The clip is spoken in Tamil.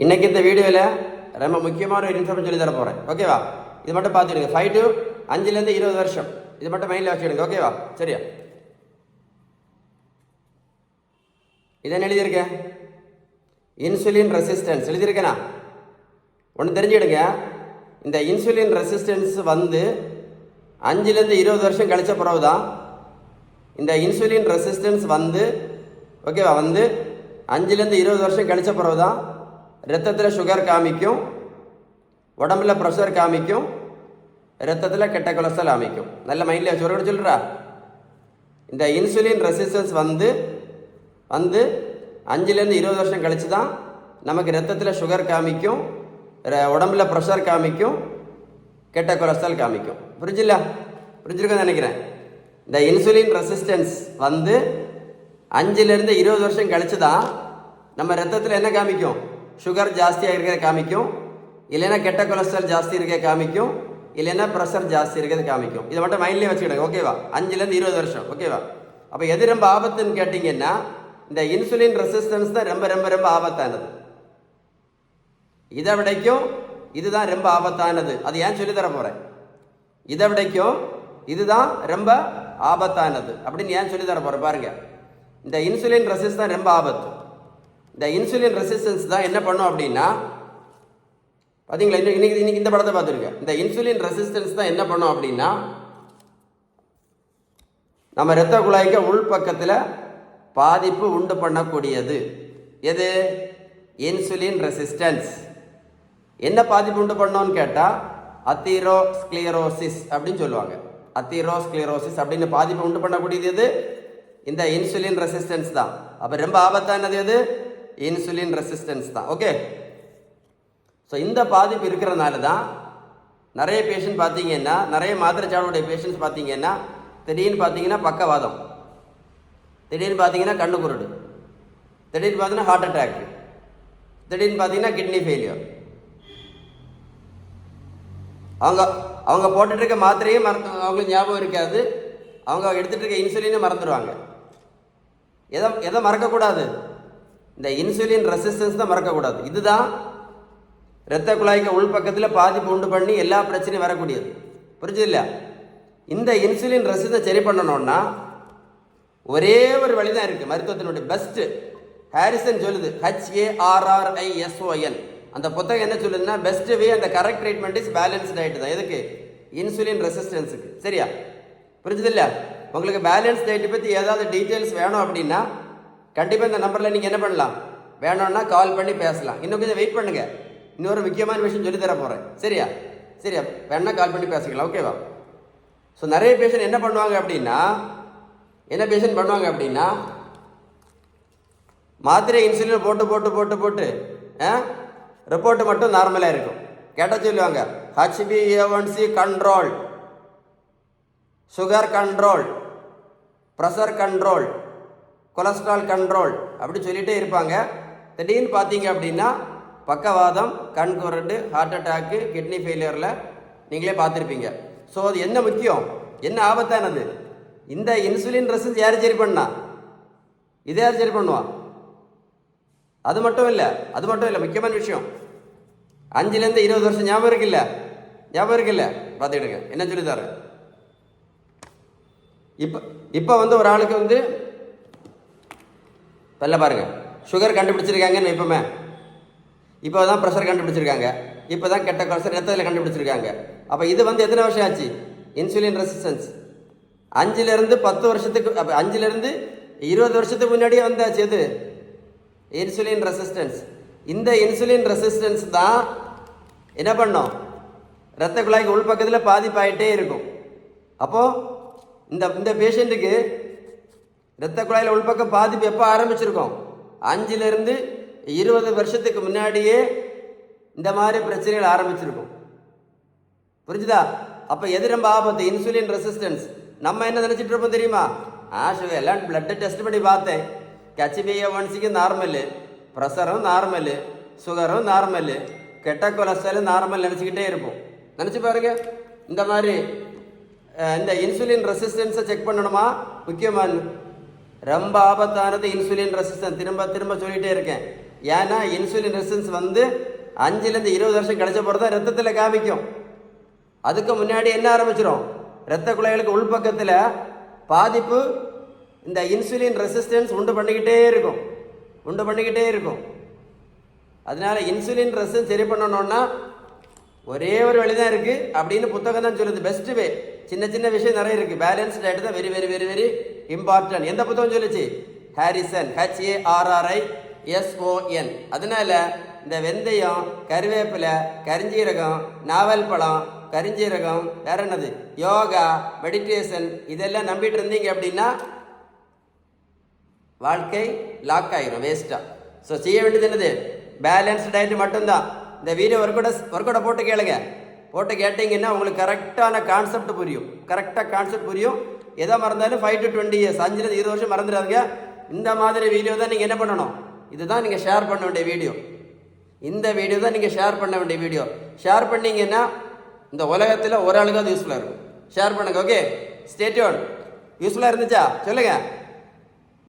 இன்னைக்கு இந்த வீடியோவில் ரொம்ப முக்கியமான ஒரு இன்ஃபர்மேஷன் சொல்லி தர போகிறேன். ஓகேவா? இது மட்டும் பார்த்துடுங்க. 5 to 5லேருந்து 20 வருஷம் இது மட்டும் மைண்டில் வச்சுடுங்க. ஓகேவா? சரியா? இதை எழுதியிருக்கேன், இன்சுலின் ரெசிஸ்டன்ஸ் எழுதியிருக்கேனா? ஒன்று தெரிஞ்சுடுங்க, இந்த இன்சுலின் ரெசிஸ்டன்ஸ் வந்து 5லேருந்து 20 வருஷம் கழிச்ச பிறகு தான் இந்த இன்சுலின் ரெசிஸ்டன்ஸ் வந்து ஓகேவா 5லேருந்து 20 வருஷம் கழிச்ச பிறகு தான் ரத்தத்தில் சுகர் காமிக்கும், உடம்புல ப்ரெஷர் காமிக்கும், ரத்தத்தில் கெட்ட கொலஸ்ட்ரால் காமிக்கும். நல்ல மைண்டில் வச்சு ஒரு சொல்கிறா, இந்த இன்சுலின் ரெசிஸ்டன்ஸ் வந்து 5லேருந்து 20 வருஷம் கழிச்சு தான் நமக்கு ரத்தத்தில் சுகர் காமிக்கும், உடம்புல ப்ரெஷர் காமிக்கும், கெட்ட கொலஸ்ட்ரால் காமிக்கும். புரிஞ்சிருக்கேன்னு நினைக்கிறேன். இந்த இன்சுலின் ரெசிஸ்டன்ஸ் 5லேருந்து 20 வருஷம் கழிச்சு தான் நம்ம ரத்தத்தில் என்ன காமிக்கும், சுகர் ஜாஸ்தியாக இருக்கிற காமிக்கும், இல்லைன்னா கெட்ட கொலஸ்ட்ரால் ஜாஸ்தி இருக்க காமிக்கும், இல்லைன்னா ப்ரெஷர் ஜாஸ்தி இருக்கிறது காமிக்கும். இதை மட்டும் மைண்ட்லேயே வச்சுக்கிடுங்க. ஓகேவா? 5லேருந்து 20 வருஷம். ஓகேவா? அப்போ எது ரொம்ப ஆபத்துன்னு கேட்டிங்கன்னா இந்த இன்சுலின் ரெசிஸ்டன்ஸ் தான் ரொம்ப ரொம்ப ரொம்ப ஆபத்தானது. இதை விடைக்கும் இதுதான் ரொம்ப ஆபத்தானது. அது ஏன் சொல்லி தர போகிறேன். இதை விடைக்கும் இதுதான் ரொம்ப ஆபத்தானது அப்படின்னு ஏன் சொல்லி தர போகிறேன் பாருங்க. இந்த இன்சுலின் ரெசிஸ்டன்ஸ் தான் ரொம்ப ஆபத்து. இந்த இன்சுலின் ரெசிஸ்டன்ஸ் தான் என்ன பண்ணும் அப்படின்னா, பார்த்தீங்களா, இன்னைக்கு இந்த படத்தை பார்த்துருக்கேன். இந்த இன்சுலின் ரெசிஸ்டன்ஸ் தான் என்ன பண்ணும் அப்படின்னா, நம்ம இரத்த குழாய்க்கு உள்பக்கத்தில் பாதிப்பு உண்டு பண்ணக்கூடியது. எது? Insulin resistance. என்ன பாதிப்பு உண்டு பண்ணோன்னு கேட்டால் அத்தீரோஸ்க்ளியரோசிஸ் அப்படின்னு சொல்லுவாங்க. அத்தீரோஸ்க்ளியரோசிஸ் அப்படின்னு பாதிப்பு உண்டு பண்ணக்கூடியது எது? இந்த இன்சுலின் ரெசிஸ்டன்ஸ் தான். அப்போ ரொம்ப ஆபத்தானது எது? இன்சுலின் ரெசிஸ்டன்ஸ் தான். ஓகே, ஸோ இந்த பாதிப்பு இருக்கிறனால தான் நிறைய பேஷண்ட் பார்த்தீங்கன்னா, நிறைய மாத்திரைச்சாவுடைய பேஷண்ட்ஸ் பார்த்தீங்கன்னா திடீர்னு பார்த்தீங்கன்னா பக்கவாதம், திடீர்னு பார்த்தீங்கன்னா கண்ணு குருடு, திடீர்னு பார்த்தீங்கன்னா ஹார்ட் அட்டாக், திடீர்னு பார்த்தீங்கன்னா கிட்னி ஃபெயிலியர். அவங்க போட்டுட்டு இருக்க மாத்திரையே அவங்களுக்கு ஞாபகம் இருக்காது, அவங்க எடுத்துகிட்டு இருக்க இன்சுலினை மறந்துடுவாங்க. எதை மறக்கக்கூடாது? இந்த இன்சுலின் ரெசிஸ்டன்ஸ் தான் மறக்கக்கூடாது. இதுதான் இரத்த குழாய்க்கு உள்பக்கத்தில் பாதிப்பு உண்டு பண்ணி எல்லா பிரச்சனையும் வரக்கூடியது. புரிஞ்சது இல்லையா? இந்த இன்சுலின் ரெசிஸ்டன்ஸ் சரி பண்ணணும்னா ஒரே ஒரு வழி தான் இருக்குது, மருத்துவத்தினுடைய பெஸ்ட்டு. ஹாரிசன் சொல்லுது, HARRISON. அந்த புத்தகம் என்ன சொல்லுதுன்னா, பெஸ்ட் வே அந்த correct treatment is balance diet தான். எதுக்கு? இன்சுலின் ரெசிஸ்டன்ஸுக்கு. சரியா? புரிஞ்சது இல்லையா? உங்களுக்கு பேலன்ஸ் டயட் பற்றி ஏதாவது டீட்டெயில்ஸ் வேணும் அப்படின்னா கண்டிப்பாக இந்த நம்பரில் நீங்கள் என்ன பண்ணலாம், வேணும்னா கால் பண்ணி பேசலாம். இன்னும் கொஞ்சம் வெயிட் பண்ணுங்க, இன்னொரு முக்கியமான விஷயம் சொல்லி தர போகிறேன். சரியா? வேணா கால் பண்ணி பேசிக்கலாம். ஓகேவா? ஸோ நிறைய பேஷண்ட் என்ன பண்ணுவாங்க அப்படின்னா, மாத்திரை இன்சுலின் போட்டு போட்டு போட்டு போட்டு ரிப்போர்ட்டு மட்டும் நார்மலாக இருக்கும். கேட்டால் சொல்லுவாங்க HbA1c control, sugar control, pressure control, cholesterol control அப்படி சொல்லிகிட்டே இருப்பாங்க. திடீர்னு பார்த்தீங்க அப்படின்னா பக்கவாதம், கண் குருடு, ஹார்ட் அட்டாக்கு, கிட்னி ஃபெயிலியரில் நீங்களே பார்த்துருப்பீங்க. ஸோ அது என்ன முக்கியம், என்ன ஆபத்தானது? இந்த இன்சுலின் ரெசிஸ்டன்ஸ் யார் சரி பண்ணா? இதை யார் சரி பண்ணுவா? அது மட்டும் இல்லை, முக்கியமான விஷயம், 5லேருந்து 20 வருஷம் ஞாபகம் இருக்குல்ல பார்த்துக்கிடுங்க. என்ன சொல்லி தரேன். இப்போ ஒரு ஆளுக்கு பல்ல பாருங்க, சுகர் கண்டுபிடிச்சிருக்காங்கன்னு இப்போ தான் ப்ரெஷர் கண்டுபிடிச்சிருக்காங்க, இப்போ தான் கெட்ட கொலஸ்ட்ரால் ரத்தத்தில் கண்டுபிடிச்சிருக்காங்க. அப்போ இது எத்தனை வருஷம் ஆச்சு? இன்சுலின் ரெசிஸ்டன்ஸ் 5லேருந்து 10 வருஷத்துக்கு, அப்போ 5லேருந்து 20 வருஷத்துக்கு முன்னாடியே வந்தாச்சு. எது? Insulin resistance. இந்த இன்சுலின் ரெசிஸ்டன்ஸ் தான் என்ன பண்ணும், இரத்த குழாய்க்கு உள்பக்கத்தில் பாதிப்பாயிட்டே இருக்கும். அப்போது இந்த பேஷண்ட்டுக்கு இரத்த குழாயில் உள்பக்கம் பாதிப்பு எப்போ ஆரம்பிச்சிருக்கோம்? 5லேருந்து 20 வருஷத்துக்கு முன்னாடியே இந்த மாதிரி பிரச்சனைகள் ஆரம்பிச்சிருக்கும். புரிஞ்சுதா? அப்போ எது ரொம்ப ஆபத்து? Insulin resistance. நம்ம என்ன நினச்சிட்டு இருப்போம் தெரியுமா? எல்லாம் பிளட்டை டெஸ்ட் பண்ணி பார்த்தேன், HbA1c நார்மலு, ப்ரெஷரும் நார்மலு, சுகரும் நார்மலு, கெட்ட கொலஸ்ட்ராலும் நார்மல் நினச்சிக்கிட்டே இருப்போம். நினச்சி பாருங்க, இந்த மாதிரி இந்த இன்சுலின் ரெசிஸ்டன்ஸை செக் பண்ணணுமா? முக்கியமான ரொம்ப ஆபத்தானது இன்சுலின் ரெசிஸ்டன்ஸ். திரும்ப திரும்ப சொல்லிகிட்டே இருக்கேன், ஏன்னா இன்சுலின் ரெசிஸ்டன்ஸ் வந்து 5லேருந்து 20 வருஷம் கழிச்ச போகிறது தான் ரத்தத்தில் காமிக்கும். அதுக்கு முன்னாடி என்ன ஆரம்பிச்சிடும், இரத்த குழாய்களுக்கு உள்பக்கத்தில் பாதிப்பு இந்த இன்சுலின் ரெசிஸ்டன்ஸ் உண்டு பண்ணிக்கிட்டே இருக்கும். அதனால இன்சுலின் ரெசிஸ்டன்ஸ் சரி பண்ணணும்னா ஒரே ஒரு வழி தான் இருக்குது அப்படின்னு புத்தகம் தான் சொல்லுது. Best way. சின்ன சின்ன விஷயம் நிறைய இருக்குது. பேலன்ஸ் டயட் தான் very very very very important. எந்த புத்தகம் சொல்லிச்சு? Harrison, HARRISON. அதனால இந்த வெந்தயம், கருவேப்பிலை, கரிஞ்சீரகம், நாவல் பழம், கரிஞ்சீரகம், வேற என்னது, யோகா, மெடிடேஷன், இதெல்லாம் நம்பிட்டு இருந்தீங்க அப்படின்னா வாழ்க்கை லாக் ஆயிரும், வேஸ்டா. ஸோ செய்ய வேண்டியது என்னது? பேலன்ஸ் டயட் மட்டும்தான். இந்த வீடியோ ஒர்க் அவுட்டை போட்டு கேளுங்க. போட்டு கேட்டிங்கன்னா உங்களுக்கு கரெக்டான கான்செப்ட் புரியும். எதை மறந்தாலும் 5 to 20 years, 5லேருந்து 20 வருஷம் மறந்துடாதுங்க. இந்த மாதிரி வீடியோ தான் நீங்கள் என்ன பண்ணணும், இதுதான் நீங்கள் ஷேர் பண்ண வேண்டிய வீடியோ. இந்த வீடியோ தான் நீங்கள் ஷேர் பண்ண வேண்டிய வீடியோ. ஷேர் பண்ணீங்கன்னா இந்த உலகத்தில் ஒரு ஆளுக்கு அது யூஸ்ஃபுல்லாக இருக்கும். ஷேர் பண்ணுங்க. Okay, stay tune. யூஸ்ஃபுல்லாக இருந்துச்சா சொல்லுங்கள்.